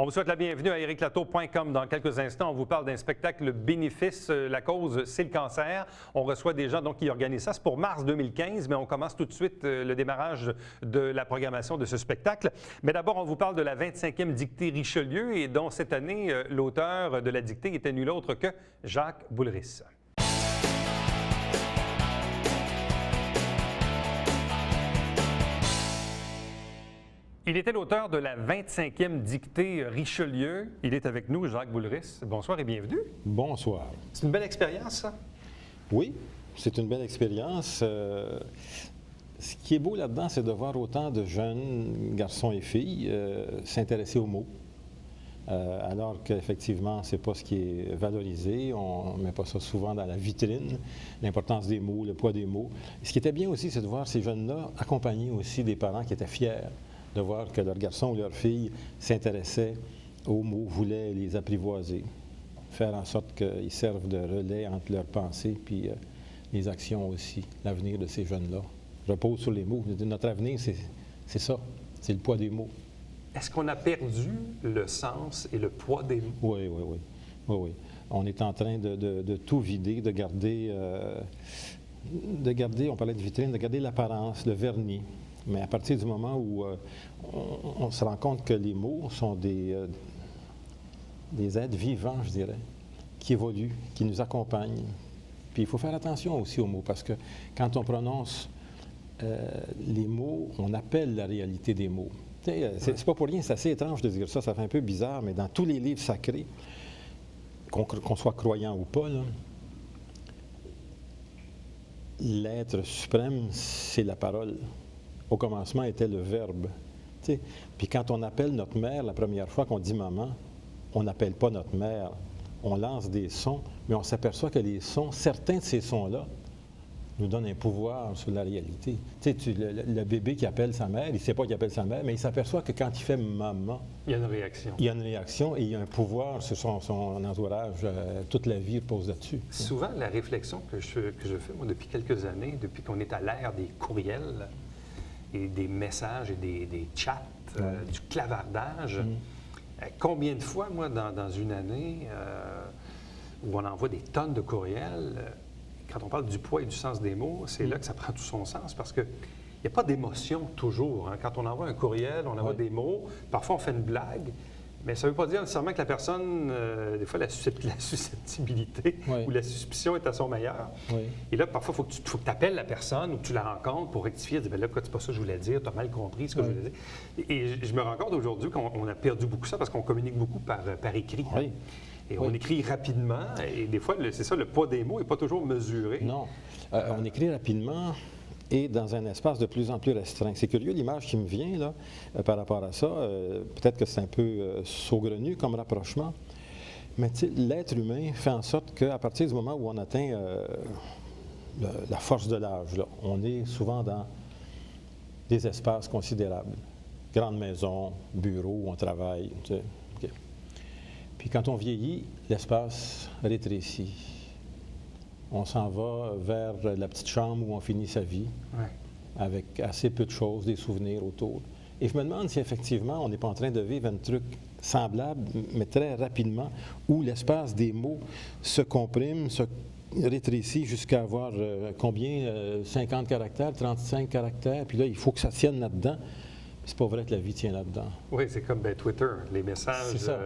On vous souhaite la bienvenue à ericlatour.com. Dans quelques instants, on vous parle d'un spectacle bénéfice. La cause, c'est le cancer. On reçoit des gens qui organisent ça. C'est pour mars 2015, mais on commence tout de suite le démarrage de la programmation de ce spectacle. Mais d'abord, on vous parle de la 25e dictée Richelieu et dont cette année, l'auteur de la dictée était nul autre que Jacques Boulris. Il était l'auteur de la 25e dictée Richelieu. Il est avec nous, Jacques Boulris. Bonsoir et bienvenue. Bonsoir. C'est une belle expérience, ça? Oui, c'est une belle expérience. Ce qui est beau là-dedans, c'est de voir autant de jeunes garçons et filles s'intéresser aux mots. Alors qu'effectivement, ce n'est pas ce qui est valorisé. On ne met pas ça souvent dans la vitrine, l'importance des mots, le poids des mots. Ce qui était bien aussi, c'est de voir ces jeunes-là accompagnés aussi des parents qui étaient fiers de voir que leur garçon ou leur fille s'intéressait aux mots, voulait les apprivoiser, faire en sorte qu'ils servent de relais entre leurs pensées puis les actions aussi. L'avenir de ces jeunes-là repose sur les mots. Notre avenir, c'est ça, c'est le poids des mots. Est-ce qu'on a perdu le sens et le poids des mots? Oui. On est en train de tout vider, de garder, on parlait de vitrine, de garder l'apparence, le vernis. Mais à partir du moment où on se rend compte que les mots sont des êtres vivants, je dirais, qui évoluent, qui nous accompagnent. Puis il faut faire attention aussi aux mots, parce que quand on prononce les mots, on appelle la réalité des mots. C'est pas pour rien, c'est assez étrange de dire ça, ça fait un peu bizarre, mais dans tous les livres sacrés, qu'on soit croyant ou pas, l'être suprême, c'est la parole. Au commencement était le Verbe. Puis quand on appelle notre mère, la première fois qu'on dit maman, on n'appelle pas notre mère. On lance des sons, mais on s'aperçoit que les sons, certains de ces sons-là, nous donnent un pouvoir sur la réalité. Le bébé qui appelle sa mère, il ne sait pas qu'il appelle sa mère, mais il s'aperçoit que quand il fait maman, il y a une réaction. Il y a une réaction et il y a un pouvoir sur son entourage. Toute la vie repose là-dessus. Souvent, la réflexion que je fais, moi, depuis quelques années, depuis qu'on est à l'ère des courriels, et des messages et des chats, du clavardage. Combien de fois, moi, dans une année où on envoie des tonnes de courriels, quand on parle du poids et du sens des mots, c'est là que ça prend tout son sens parce qu'il n'y a pas d'émotion toujours. Quand on envoie un courriel, on envoie des mots, parfois on fait une blague, mais ça ne veut pas dire nécessairement que la personne, des fois, la susceptibilité ou la suspicion est à son meilleur. Et là, parfois, il faut que tu appelles la personne ou que tu la rencontres pour rectifier. Dire, là, c'est pas ça que je voulais dire, tu as mal compris ce que je voulais dire. Et je me rends compte aujourd'hui qu'on a perdu beaucoup ça parce qu'on communique beaucoup par écrit. Et on écrit rapidement. Et des fois, c'est ça, le poids des mots n'est pas toujours mesuré. Non. On écrit rapidement et dans un espace de plus en plus restreint. C'est curieux l'image qui me vient là, par rapport à ça. Peut-être que c'est un peu saugrenu comme rapprochement, mais l'être humain fait en sorte qu'à partir du moment où on atteint la force de l'âge, on est souvent dans des espaces considérables. Grande maison, bureau où on travaille. Puis quand on vieillit, l'espace rétrécit. On s'en va vers la petite chambre où on finit sa vie, avec assez peu de choses, des souvenirs autour. Et je me demande si effectivement on n'est pas en train de vivre un truc semblable, mais très rapidement, où l'espace des mots se comprime, se rétrécit jusqu'à avoir combien? 50 caractères, 35 caractères, puis là, il faut que ça tienne là-dedans. C'est pas vrai que la vie tient là-dedans. Oui, c'est comme Twitter, les messages... C'est ça.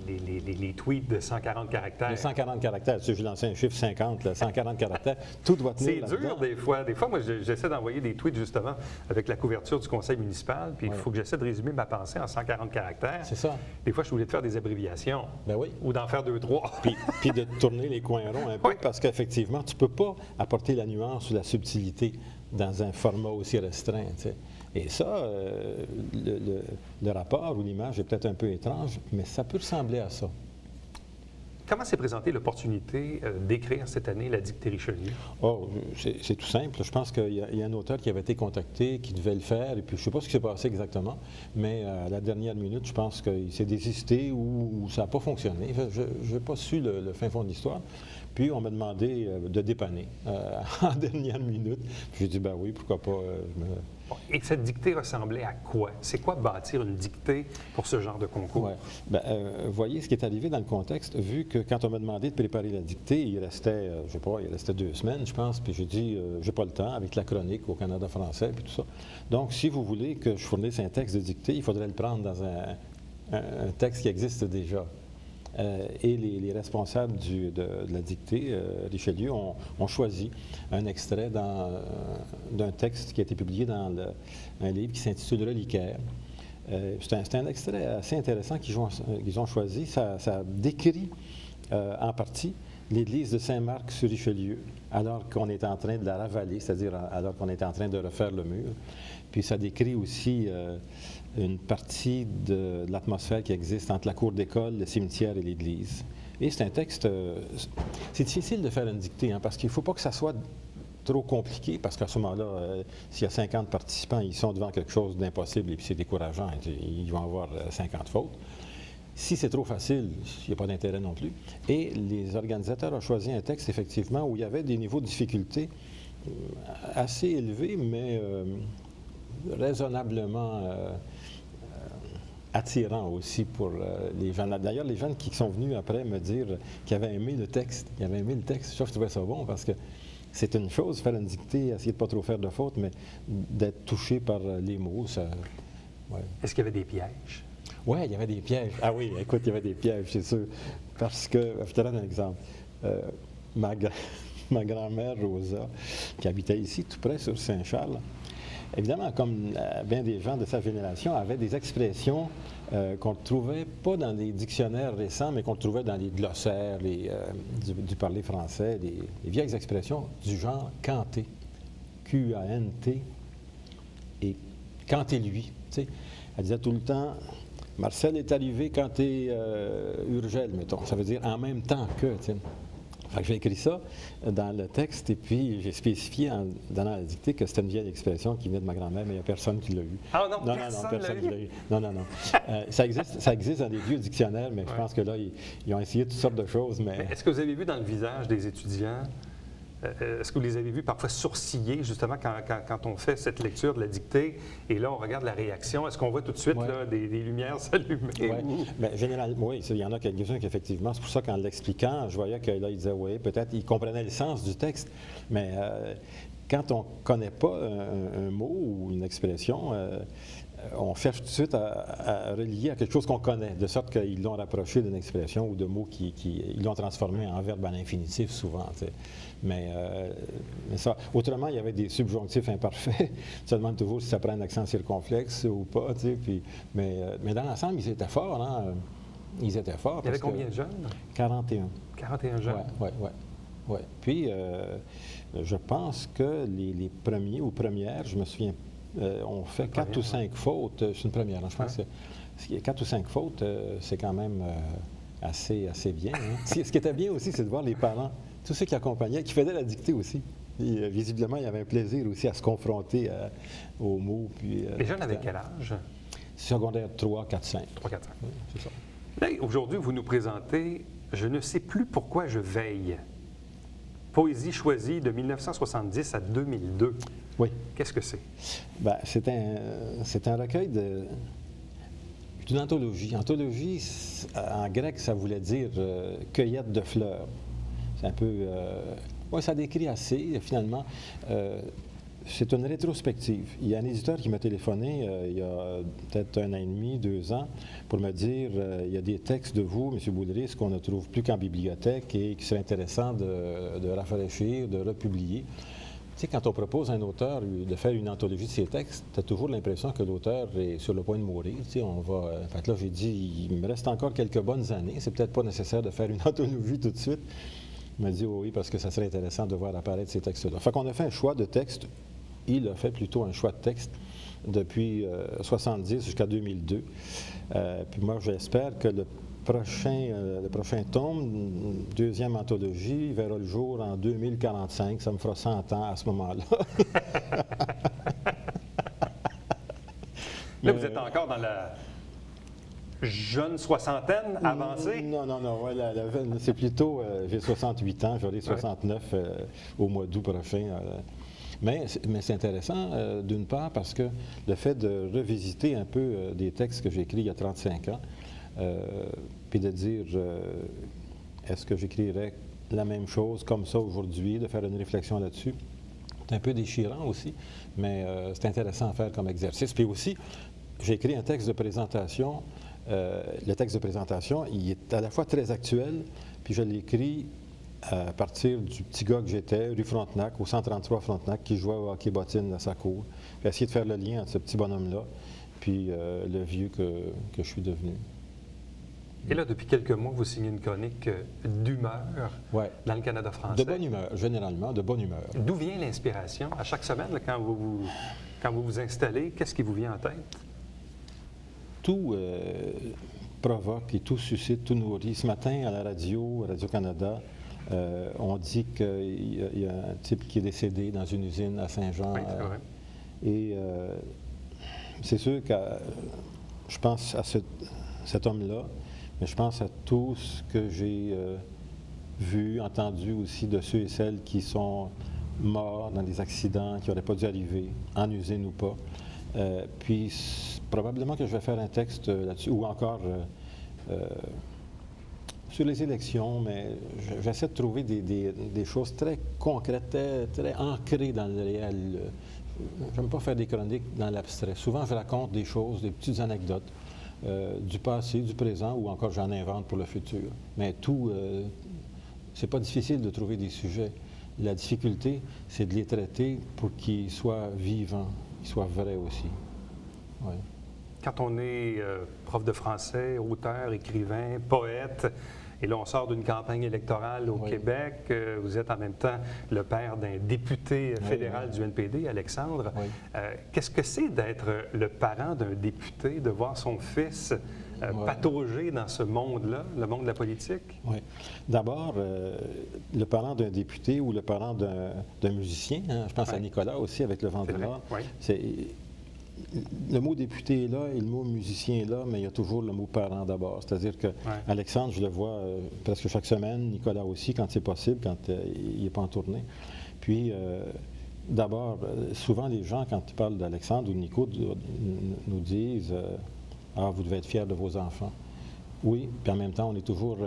Les tweets de 140 caractères. Les 140 caractères. Tu sais, j'ai lancé un chiffre 50, là, 140 caractères. Tout doit tenir là-dedans. C'est dur des fois. Des fois, moi, j'essaie d'envoyer des tweets justement avec la couverture du conseil municipal, puis il faut que j'essaie de résumer ma pensée en 140 caractères. C'est ça. Des fois, je suis obligé de faire des abréviations. Ben oui. Ou d'en faire 2, 3. Puis de tourner les coins ronds un peu, parce qu'effectivement, tu ne peux pas apporter la nuance ou la subtilité dans un format aussi restreint. Tu sais. Et ça, le rapport ou l'image est peut-être un peu étrange, mais ça peut ressembler à ça. Comment s'est présentée l'opportunité d'écrire cette année la dictée Richelieu? Oh, c'est tout simple. Je pense qu'il y a un auteur qui avait été contacté, qui devait le faire, et puis je ne sais pas ce qui s'est passé exactement, mais à la dernière minute, je pense qu'il s'est désisté ou ça n'a pas fonctionné. Je n'ai pas su le fin fond de l'histoire. Puis on m'a demandé de dépanner en dernière minute. Puis j'ai dit, ben oui, pourquoi pas. Bon, et cette dictée ressemblait à quoi? C'est quoi bâtir une dictée pour ce genre de concours? Ouais. Vous voyez ce qui est arrivé dans le contexte, vu que quand on m'a demandé de préparer la dictée, il restait, je sais pas, il restait 2 semaines, je pense, puis j'ai dit, j'ai pas le temps, avec la chronique au Canada français, puis tout ça. Donc, si vous voulez que je fournisse un texte de dictée, il faudrait le prendre dans un texte qui existe déjà. Et les responsables de la dictée, Richelieu, ont choisi un extrait d'un texte qui a été publié dans un livre qui s'intitule Reliquaire. C'est un extrait assez intéressant qu'ils ont choisi. Ça décrit en partie l'église de Saint-Marc-sur-Richelieu, alors qu'on est en train de la ravaler, c'est-à-dire alors qu'on est en train de refaire le mur. Puis ça décrit aussi une partie de l'atmosphère qui existe entre la cour d'école, le cimetière et l'église. Et c'est un texte... c'est difficile de faire une dictée, hein, parce qu'il ne faut pas que ça soit trop compliqué, parce qu'à ce moment-là, s'il y a 50 participants, ils sont devant quelque chose d'impossible et puis c'est décourageant, ils vont avoir 50 fautes. Si c'est trop facile, il n'y a pas d'intérêt non plus. Et les organisateurs ont choisi un texte, effectivement, où il y avait des niveaux de difficulté assez élevés, mais raisonnablement attirant aussi pour les gens. D'ailleurs, les gens qui sont venus après me dire qu'ils avaient aimé le texte. Ils avaient aimé le texte. Je trouvais ça bon parce que c'est une chose, faire une dictée, essayer de ne pas trop faire de fautes, mais d'être touché par les mots, ça... Ouais. Est-ce qu'il y avait des pièges? Oui, il y avait des pièges. Ah oui, écoute, il y avait des pièges, c'est sûr. Parce que, je te donne un exemple. Ma grand-mère, Rosa, qui habitait ici, tout près sur Saint-Charles, évidemment, comme bien des gens de sa génération, avait des expressions qu'on ne trouvait pas dans les dictionnaires récents, mais qu'on trouvait dans les glossaires du parler français, les vieilles expressions du genre « canter », Q-A-N-T, et « canter lui ». Elle disait tout le temps « Marcel est arrivé quand t'es Urgel », mettons. Ça veut dire « en même temps que ». Fait que j'ai écrit ça dans le texte et puis j'ai spécifié en donnant la dictée que c'était une vieille expression qui venait de ma grand-mère, mais il n'y a personne qui l'a eu. Ah non, personne qui l'a eu. Non. Ça existe dans des vieux dictionnaires, mais je pense que là, ils ont essayé toutes sortes de choses. Mais est-ce que vous avez vu dans le visage des étudiants, est-ce que vous les avez vus parfois sourciller, justement, quand on fait cette lecture de la dictée, et là, on regarde la réaction, est-ce qu'on voit tout de suite là, des lumières s'allumer? Oui, mais généralement, oui, il y en a quelques-uns qui, effectivement, c'est pour ça qu'en l'expliquant, je voyais que là, ils disaient, oui, peut-être, ils comprenaient le sens du texte, mais quand on ne connaît pas un mot ou une expression, on cherche tout de suite à relier à quelque chose qu'on connaît, de sorte qu'ils l'ont rapproché d'une expression ou de mots ils l'ont transformé en verbe à l'infinitif souvent. Mais ça, autrement, il y avait des subjonctifs imparfaits. Tu te demandes toujours si ça prend un accent circonflexe ou pas. Mais dans l'ensemble, ils étaient forts. Hein? Ils étaient forts. Il y avait combien de jeunes? 41. 41 jeunes? Oui. Puis, je pense que les premiers ou premières, je me souviens, on fait 4 ou 5 fautes. C'est une première. Hein? Je pense que 4 ou 5 fautes, c'est quand même assez bien. Hein? Ce qui était bien aussi, c'est de voir les parents, tous ceux qui accompagnaient, qui faisaient la dictée aussi. Et, visiblement, il y avait un plaisir aussi à se confronter aux mots. Puis, les jeunes avaient quel âge? Secondaire 3, 4, 5. 3, 4, 5. Oui, c'est ça. Là, aujourd'hui, vous nous présentez « Je ne sais plus pourquoi je veille ». Poésie choisie de 1970 à 2002. Oui. Qu'est-ce que c'est? Bien, c'est un recueil d'une anthologie. Anthologie, en grec, ça voulait dire cueillette de fleurs. C'est un peu... oui, ça décrit assez, finalement. C'est une rétrospective. Il y a un éditeur qui m'a téléphoné il y a peut-être 1 an et demi, 2 ans, pour me dire il y a des textes de vous, M. Boulris, qu'on ne trouve plus qu'en bibliothèque et qui serait intéressant de rafraîchir, de republier. Tu sais, quand on propose à un auteur de faire une anthologie de ses textes, tu as toujours l'impression que l'auteur est sur le point de mourir. Tu sais, fait là, j'ai dit, il me reste encore quelques bonnes années, c'est peut-être pas nécessaire de faire une anthologie tout de suite. Il m'a dit oui, parce que ça serait intéressant de voir apparaître ces textes-là. Fait qu'on a fait un choix de texte. Il a fait plutôt un choix de texte depuis 1970 jusqu'à 2002. Puis moi, j'espère que le prochain tome, deuxième anthologie, verra le jour en 2045. Ça me fera 100 ans à ce moment-là. Là, vous êtes encore dans la jeune soixantaine avancée? Non. Ouais, c'est plutôt... j'ai 68 ans, j'aurai 69 au mois d'août prochain. Mais c'est intéressant, d'une part, parce que le fait de revisiter un peu des textes que j'ai écrits il y a 35 ans, puis de dire, est-ce que j'écrirais la même chose comme ça aujourd'hui, de faire une réflexion là-dessus. C'est un peu déchirant aussi, mais c'est intéressant à faire comme exercice. Puis aussi, j'ai écrit un texte de présentation. Le texte de présentation, il est à la fois très actuel, puis je l'ai écrit à partir du petit gars que j'étais, rue Frontenac, au 133 Frontenac, qui jouait au hockey bottine dans sa cour. J'ai essayé de faire le lien entre ce petit bonhomme-là, puis le vieux que je suis devenu. Et là, depuis quelques mois, vous signez une chronique d'humeur dans le Canada français. De bonne humeur, généralement, de bonne humeur. D'où vient l'inspiration? À chaque semaine, là, quand vous vous installez, qu'est-ce qui vous vient en tête? Tout provoque et tout suscite, tout nourrit. Ce matin, à la radio, Radio-Canada, on dit qu'il y a un type qui est décédé dans une usine à Saint-Jean. Oui, c'est vrai. Et c'est sûr que je pense à cet homme-là, mais je pense à tout ce que j'ai vu, entendu aussi de ceux et celles qui sont morts dans des accidents qui n'auraient pas dû arriver, en usine ou pas. Puis probablement que je vais faire un texte là-dessus, ou encore sur les élections, mais j'essaie de trouver des choses très concrètes, très ancrées dans le réel. Je n'aime pas faire des chroniques dans l'abstrait. Souvent, je raconte des choses, des petites anecdotes du passé, du présent, ou encore j'en invente pour le futur. Mais tout, c'est pas difficile de trouver des sujets. La difficulté, c'est de les traiter pour qu'ils soient vivants, qu'ils soient vrais aussi. Ouais. Quand on est prof de français, auteur, écrivain, poète, et là on sort d'une campagne électorale au Québec, vous êtes en même temps le père d'un député fédéral du NPD, Alexandre. Qu'est-ce que c'est d'être le parent d'un député, de voir son fils patauger dans ce monde-là, le monde de la politique? Oui. D'abord, le parent d'un député ou le parent d'un musicien, hein, je pense à Nicolas aussi avec le Vent de l'Or. Le mot député est là et le mot musicien est là, mais il y a toujours le mot parent d'abord. C'est-à-dire que Alexandre, je le vois presque chaque semaine, Nicolas aussi, quand c'est possible, quand il n'est pas en tournée. Puis, d'abord, souvent les gens, quand ils parlent d'Alexandre ou de Nico, nous disent ah, vous devez être fiers de vos enfants. Oui, puis en même temps, on est toujours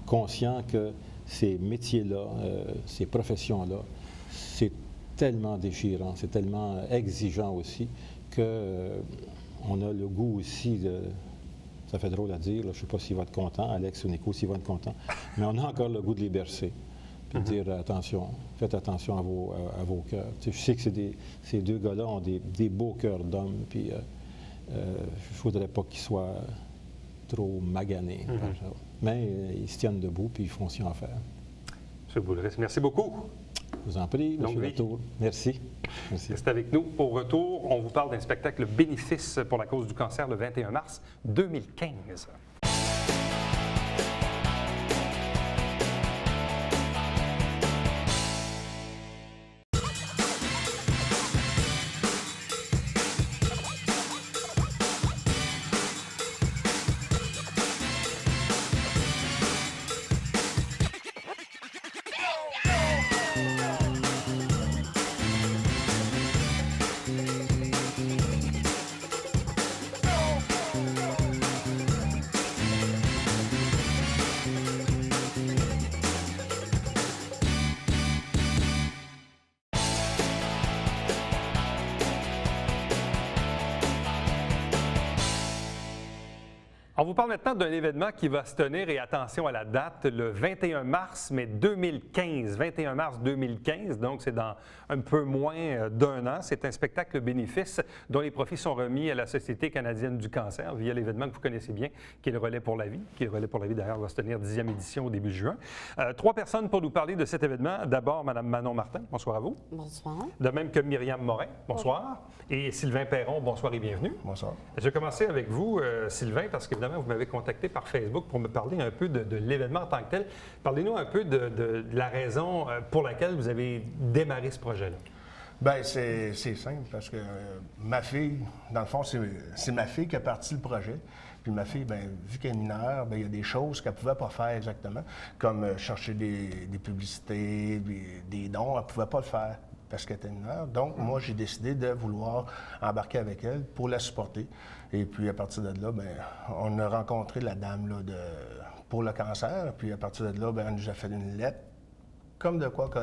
conscient que ces métiers-là, ces professions-là, c'est tellement déchirant, c'est tellement exigeant aussi qu'on a le goût aussi de... Ça fait drôle à dire, là, je ne sais pas s'il va être content, Alex ou Nico, s'il va être content, mais on a encore le goût de les bercer, puis de dire attention, faites attention à vos cœurs. Tu sais, je sais que ces deux gars-là ont des beaux cœurs d'hommes, puis il ne faudrait pas qu'ils soient trop maganés. Mais ils se tiennent debout, puis ils font ce qu'ils ont à faire. M. Boulris, merci beaucoup. Je vous en prie, M. Latour. Merci. Restez avec nous. Au retour, on vous parle d'un spectacle bénéfice pour la cause du cancer le 21 mars 2015. On vous parle maintenant d'un événement qui va se tenir, et attention à la date, le 21 mars, mais 2015. 21 mars 2015, donc c'est dans un peu moins d'un an. C'est un spectacle bénéfice dont les profits sont remis à la Société canadienne du cancer via l'événement que vous connaissez bien, qui est le Relais pour la vie. Qui est le Relais pour la vie, d'ailleurs, va se tenir 10e édition au début juin. 3 personnes pour nous parler de cet événement. D'abord, Mme Manon Martin, bonsoir à vous. Bonsoir. De même que Myriam Morin, bonsoir. Et Sylvain Perron, bonsoir et bienvenue. Bonsoir. Je vais commencer avec vous, Sylvain, parce qu'évidemment, vous m'avez contacté par Facebook pour me parler un peu de l'événement en tant que tel. Parlez-nous un peu de la raison pour laquelle vous avez démarré ce projet-là. Bien, c'est simple, parce que ma fille, dans le fond, c'est ma fille qui a parti le projet. Puis ma fille, bien, vu qu'elle est mineure, bien, il y a des choses qu'elle ne pouvait pas faire exactement, comme chercher des publicités, des dons, elle ne pouvait pas le faire. parce qu'elle était mineure. Donc, moi, j'ai décidé de vouloir embarquer avec elle pour la supporter. Et puis, à partir de là, bien, on a rencontré la dame là, pour le cancer. Puis, à partir de là, bien, elle nous a fait une lettre, comme de quoi que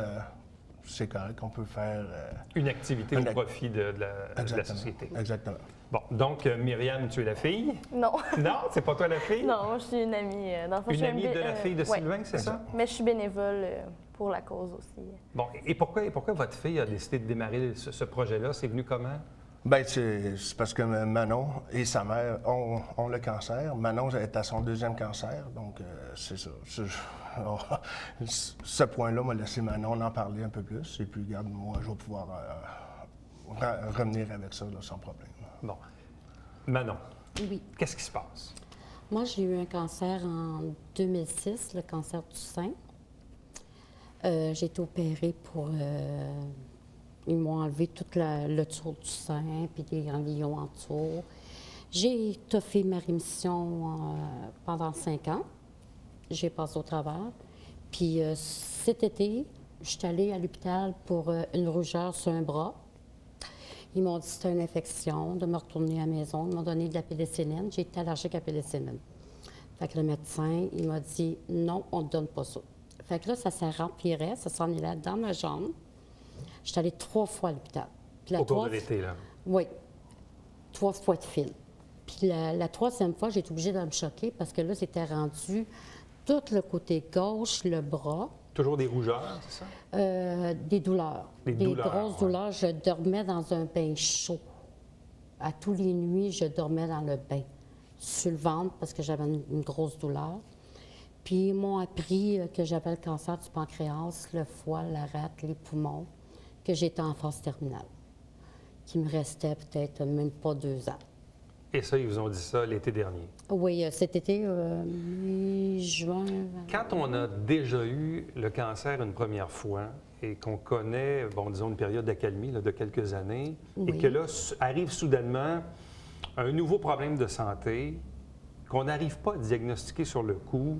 c'est correct, qu'on peut faire... Une activité au profit de la société. Exactement. Bon, donc, Myriam, tu es la fille? Non. Non, c'est pas toi la fille? Non, moi, je suis une amie. Dans le fond, je Une suis amie de la fille de ouais. Sylvain, c'est ça? Mais je suis bénévole pour la cause aussi. Bon, et pourquoi votre fille a décidé de démarrer ce projet-là? C'est venu comment? Bien, c'est parce que Manon et sa mère ont le cancer. Manon est à son 2e cancer, donc c'est ça. Ce point-là m'a laissé Manon en parler un peu plus. Et puis, regarde, moi, je vais pouvoir revenir avec ça là, sans problème. Bon. Manon, Oui. qu'est-ce qui se passe? Moi, j'ai eu un cancer en 2006, le cancer du sein. J'ai été opérée pour... ils m'ont enlevé tout le tour du sein, puis des ganglions en dessous. J'ai étoffé ma rémission pendant 5 ans. J'ai passé au travers. Puis cet été, je suis allée à l'hôpital pour une rougeur sur un bras. Ils m'ont dit que c'était une infection, de me retourner à la maison. Ils m'ont donné de la pénicilline. J'ai été allergique à la pénicilline. Fait que le médecin, il m'a dit « Non, on ne donne pas ça ». Fait que là, ça s'empirait, ça s'en allait dans ma jambe. Je suis allée 3 fois à l'hôpital. Au cours de l'été, là? Oui, 3 fois de fil. Puis la 3e fois, j'ai été obligée de me choquer parce que là, c'était rendu tout le côté gauche, le bras. Toujours des rougeurs, c'est ça? Des douleurs. Des douleurs, grosses ouais. douleurs. Je dormais dans un bain chaud. À tous les nuits, je dormais dans le bain, sur le ventre, parce que j'avais une grosse douleur. Puis ils m'ont appris que j'avais le cancer du pancréas, le foie, la rate, les poumons, que j'étais en phase terminale, qu'il me restait peut-être même pas 2 ans. Et ça, ils vous ont dit ça l'été dernier. Oui, cet été, mi-juin. Quand on a déjà eu le cancer une première fois et qu'on connaît, bon, disons, une période d'accalmie là, de quelques années, et Oui. que là, arrive soudainement un nouveau problème de santé qu'on n'arrive pas à diagnostiquer sur le coup,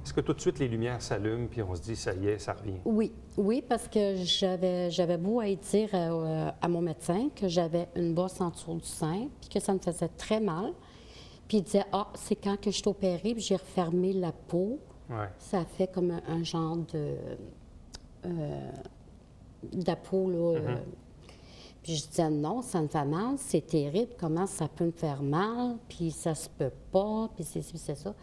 est-ce que tout de suite les lumières s'allument puis on se dit, ça y est, ça revient? Oui, oui, parce que j'avais beau à dire à mon médecin que j'avais une bosse en dessous du sein, puis que ça me faisait très mal. Puis il disait, ah, c'est quand que je suis opérée, puis j'ai refermé la peau. Ouais. Ça fait comme un genre de la peau, là. Puis je disais, non, ça me fait mal, c'est terrible, comment ça peut me faire mal, puis ça se peut pas, puis c'est ci, c'est ça.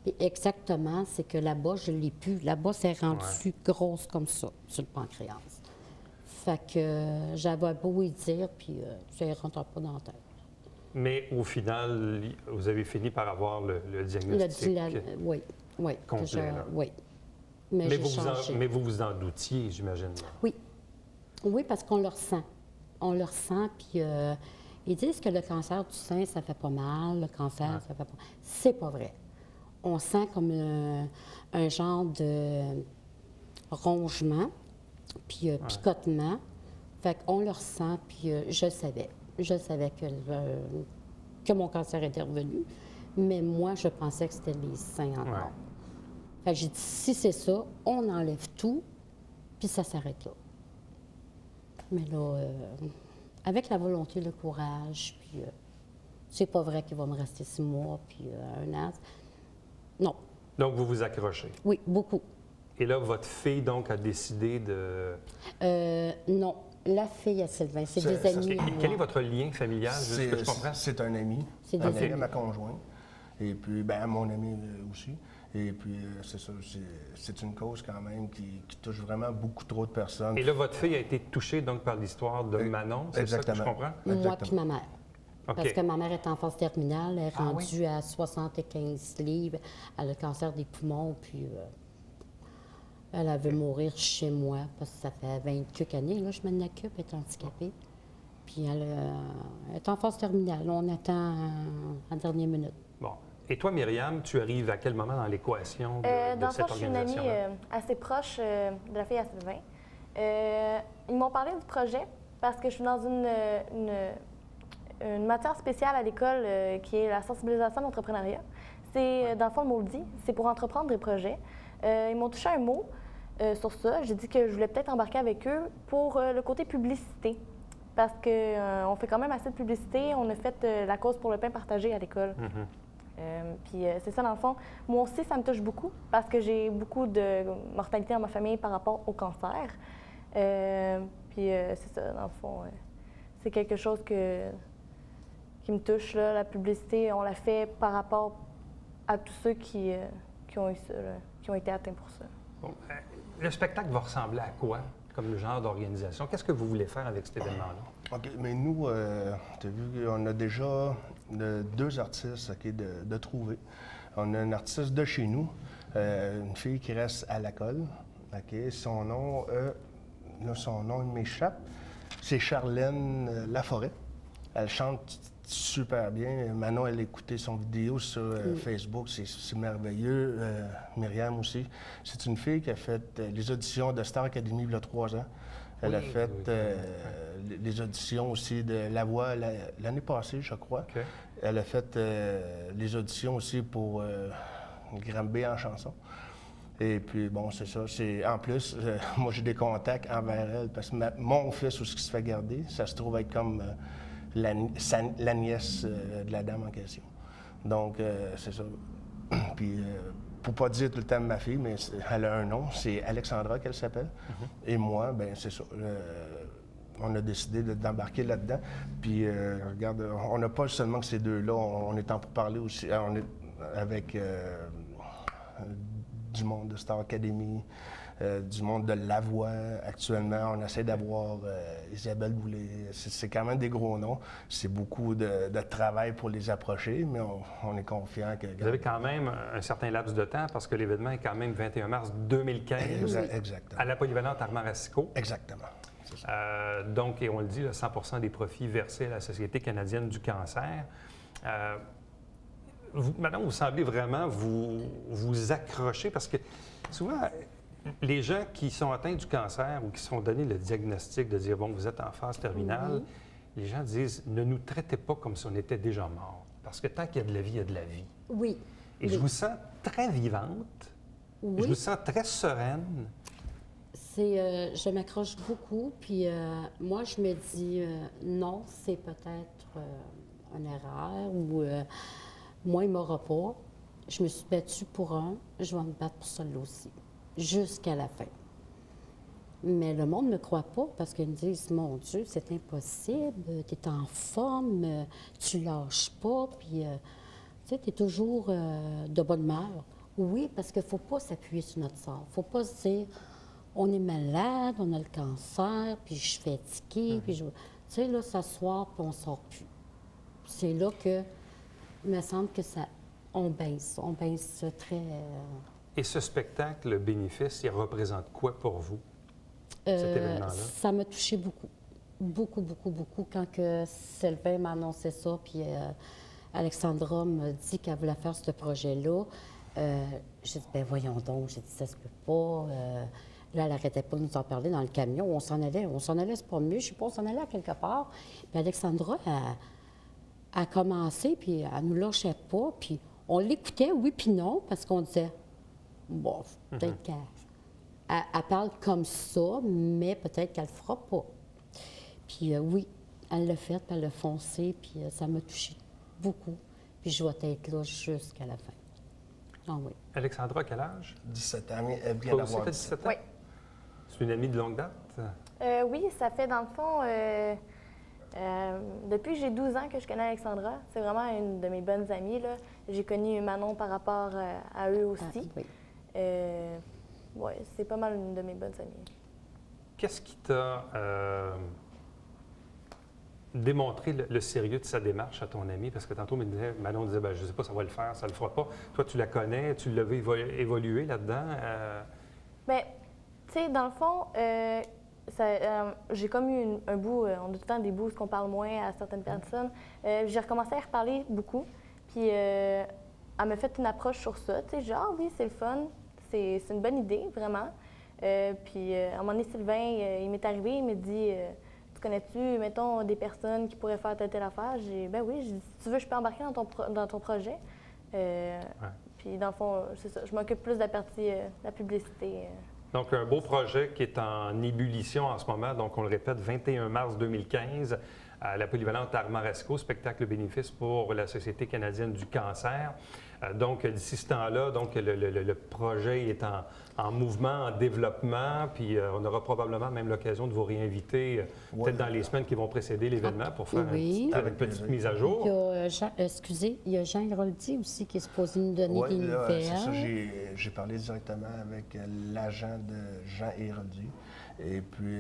Puis exactement, c'est que là-bas, je ne l'ai plus. Là-bas, c'est rendu grosse comme ça, sur le pancréas. Fait que j'avais beau y dire, puis ça ne rentre pas dans la tête. Mais au final, vous avez fini par avoir le diagnostic. Oui, oui. Complet, là. Oui. Mais j'ai changé. Mais vous vous en doutiez, j'imagine. Oui. Oui, parce qu'on le ressent. On le ressent, puis ils disent que le cancer du sein, ça fait pas mal, le cancer, ça fait pas... C'est pas vrai. On sent comme un genre de rongement, puis picotement. Fait qu'on le ressent, puis je savais. Je savais que mon cancer était revenu, mais moi, je pensais que c'était les seins encore. Ouais. Fait que j'ai dit, si c'est ça, on enlève tout, puis ça s'arrête là. Mais là, avec la volonté, le courage, puis c'est pas vrai qu'il va me rester 6 mois, puis 1 an. Non. Donc, vous vous accrochez. Oui, beaucoup. Et là, votre fille, donc, a décidé de... Non. La fille à Sylvain, c'est des amis. Et quel est votre lien familial, juste que je comprends? C'est un ami. C'est Un des ami amis. à ma conjointe. Et puis, ben, mon ami aussi. Et puis, c'est ça, c'est une cause quand même qui touche vraiment beaucoup trop de personnes. Et là, votre fille a été touchée, donc, par l'histoire de Manon, c'est ça que je comprends? Moi puis ma mère. OK. Parce que ma mère est en phase terminale, elle est Ah rendue à 75 livres, elle a le cancer des poumons, puis elle veut mourir chez moi, parce que ça fait 20 quelques années, là, je m'en occupe, elle est handicapée. Puis elle est en phase terminale, on attend en dernière minute. Bon. Et toi, Myriam, tu arrives à quel moment dans l'équation de Dans le cette fond, je suis une amie organisation-là? assez proche de la fille à Sylvain. Ils m'ont parlé du projet parce que je suis dans une matière spéciale à l'école qui est la sensibilisation à l'entrepreneuriat. C'est, dans le fond, le mot le dit, c'est pour entreprendre des projets. Ils m'ont touché un mot. sur ça. J'ai dit que je voulais peut-être embarquer avec eux pour le côté publicité. Parce qu'on fait quand même assez de publicité. On a fait la cause pour le pain partagé à l'école. Puis c'est ça, dans le fond. Moi aussi, ça me touche beaucoup parce que j'ai beaucoup de mortalité dans ma famille par rapport au cancer. Puis c'est ça, dans le fond. C'est quelque chose qui me touche, là. La publicité, on la fait par rapport à tous ceux qui ont eu ça, là, qui ont été atteints pour ça. Bon, le spectacle va ressembler à quoi comme genre d'organisation? Qu'est-ce que vous voulez faire avec cet événement-là? OK, mais nous, tu as vu, on a déjà 2 artistes de trouver. On a un artiste de chez nous, une fille qui reste à la colle. OK, son nom, il m'échappe. C'est Charlène Laforêt. Elle chante super bien. Manon, elle a écouté son vidéo sur Facebook. C'est merveilleux. Myriam aussi. C'est une fille qui a fait les auditions de Star Academy il y a 3 ans. Elle a fait les auditions aussi de La Voix l'année passée, je crois. OK. Elle a fait les auditions aussi pour Granby en chanson. Et puis, bon, c'est ça. En plus, moi, j'ai des contacts envers elle parce que mon fils, où ce qui se fait garder, ça se trouve être comme la nièce de la dame en question. Donc, c'est ça. Puis, pour pas dire tout le temps ma fille, mais elle a un nom, c'est Alexandra qu'elle s'appelle. Et moi, ben c'est ça. On a décidé d'embarquer là-dedans. Puis, regarde, on n'a pas seulement que ces deux-là, on est en pour parler aussi. On est avec du monde de Star Academy, du monde de La Voix. Actuellement, on essaie d'avoir Isabelle Boulay. C'est quand même des gros noms. C'est beaucoup de travail pour les approcher, mais on est confiant que... Vous avez quand même un certain laps de temps parce que l'événement est quand même 21 mars 2015 Exactement. à la polyvalente Armand-Racicot. Exactement. Donc, et on le dit, là, 100 des profits versés à la Société canadienne du cancer. Madame, vous semblez vraiment vous accrocher parce que souvent, les gens qui sont atteints du cancer ou qui se font donner le diagnostic de dire, bon, vous êtes en phase terminale, les gens disent, ne nous traitez pas comme si on était déjà mort. Parce que tant qu'il y a de la vie, il y a de la vie. Oui. Et je vous sens très vivante. Oui. Je vous sens très sereine. Je m'accroche beaucoup, puis moi, je me dis, non, c'est peut-être une erreur, ou moi, il ne m'aura pas. Je me suis battue pour un, je vais me battre pour celui-là aussi, jusqu'à la fin. Mais le monde ne me croit pas parce qu'ils me disent, mon Dieu, c'est impossible, tu es en forme, tu lâches pas, puis tu sais, tu es toujours de bonne humeur. Oui, parce qu'il ne faut pas s'appuyer sur notre sort. Il ne faut pas se dire, on est malade, on a le cancer, puis je suis fatiguée, puis je... Tu sais, là, s'asseoir, puis on ne sort plus. C'est là que, il me semble que ça... On baisse très... Et ce spectacle, le bénéfice, il représente quoi pour vous, cet événement-là? Ça m'a touché beaucoup. Beaucoup, beaucoup, beaucoup. Quand que Sylvain m'a annoncé ça, puis Alexandra m'a dit qu'elle voulait faire ce projet-là, j'ai dit, bien voyons donc, j'ai dit, ça se peut pas. Là, elle n'arrêtait pas de nous en parler dans le camion. On s'en allait, c'est pas mieux. Je sais pas, on s'en allait à quelque part. Puis Alexandra a commencé, puis elle nous lâchait pas. Puis on l'écoutait, oui, puis non, parce qu'on disait, bon, peut-être qu'elle parle comme ça, mais peut-être qu'elle le fera pas. Puis oui, elle l'a fait, puis elle l'a foncé, puis ça m'a touché beaucoup. Puis je vais être là jusqu'à la fin. Ah oui. Alexandra, quel âge? 17 ans, elle vient Toi aussi, d'avoir t'as 17 17 ans? Oui. C'est une amie de longue date? Oui, ça fait dans le fond, depuis que j'ai 12 ans que je connais Alexandra. C'est vraiment une de mes bonnes amies, là. J'ai connu Manon par rapport à eux aussi. Oui. Oui, c'est pas mal une de mes bonnes amies. Qu'est-ce qui t'a démontré le sérieux de sa démarche à ton ami? Parce que tantôt, Manon disait, ben, je ne sais pas, ça va le faire, ça le fera pas. Toi, tu la connais, tu l'as vu évoluer là-dedans? Bien, tu sais, dans le fond, j'ai comme eu un bout, on a tout le temps des bouts où on parle moins à certaines personnes. J'ai recommencé à y reparler beaucoup. Puis, elle m'a fait une approche sur ça. Tu sais, genre, oui, c'est le fun, c'est une bonne idée, vraiment. Puis, à un moment donné, Sylvain, il m'est arrivé, il m'a dit, tu connais-tu, mettons, des personnes qui pourraient faire telle affaire? J'ai dit, ben oui, j'ai dit, si tu veux, je peux embarquer dans ton projet. Puis, dans le fond, c'est ça, je m'occupe plus de la partie, la publicité. Donc, un beau projet qui est en ébullition en ce moment. Donc, on le répète, 21 mars 2015, à la polyvalente Armaresco, spectacle bénéfice pour la Société canadienne du cancer. Donc, d'ici ce temps-là, donc, le projet est en mouvement, en développement, puis on aura probablement même l'occasion de vous réinviter peut-être dans les semaines qui vont précéder l'événement pour faire une petite mise à jour. Il y a il y a Jean Héroldi aussi qui est supposé nous donner des nouvelles. C'est ça, j'ai parlé directement avec l'agent de Jean Héroldi. Et puis,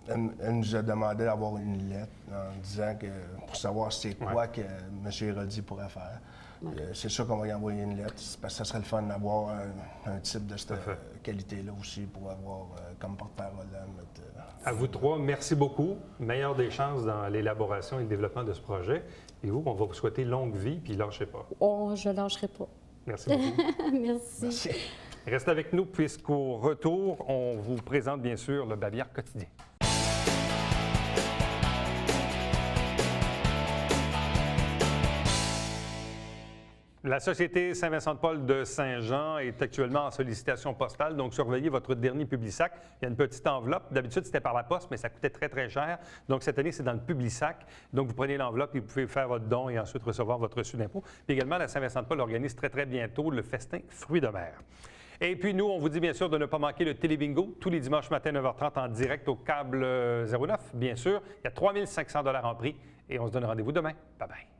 elle nous a demandé d'avoir une lettre en disant que pour savoir c'est quoi que M. Héroldi pourrait faire. C'est sûr qu'on va y envoyer une lettre, parce que ça serait le fun d'avoir un type de cette qualité-là aussi pour avoir comme porte-parole. À vous trois, merci beaucoup. Meilleure des chances dans l'élaboration et le développement de ce projet. Et vous, on va vous souhaiter longue vie, puis lâchez pas. Oh, je lâcherai pas. Merci beaucoup. Merci. Restez avec nous, puisqu'au retour, on vous présente bien sûr le Babillard quotidien. La Société Saint-Vincent-de-Paul de Saint-Jean est actuellement en sollicitation postale, donc surveillez votre dernier Publisac. Il y a une petite enveloppe. D'habitude, c'était par la poste, mais ça coûtait très, très cher. Donc, cette année, c'est dans le Publisac. Donc, vous prenez l'enveloppe et vous pouvez faire votre don et ensuite recevoir votre reçu d'impôt. Puis également, la Saint-Vincent-de-Paul organise très, très bientôt le festin Fruits de mer. Et puis, nous, on vous dit bien sûr de ne pas manquer le Télébingo tous les dimanches matin 9h30 en direct au câble 09, bien sûr. Il y a 3 500 $ en prix et on se donne rendez-vous demain. Bye-bye.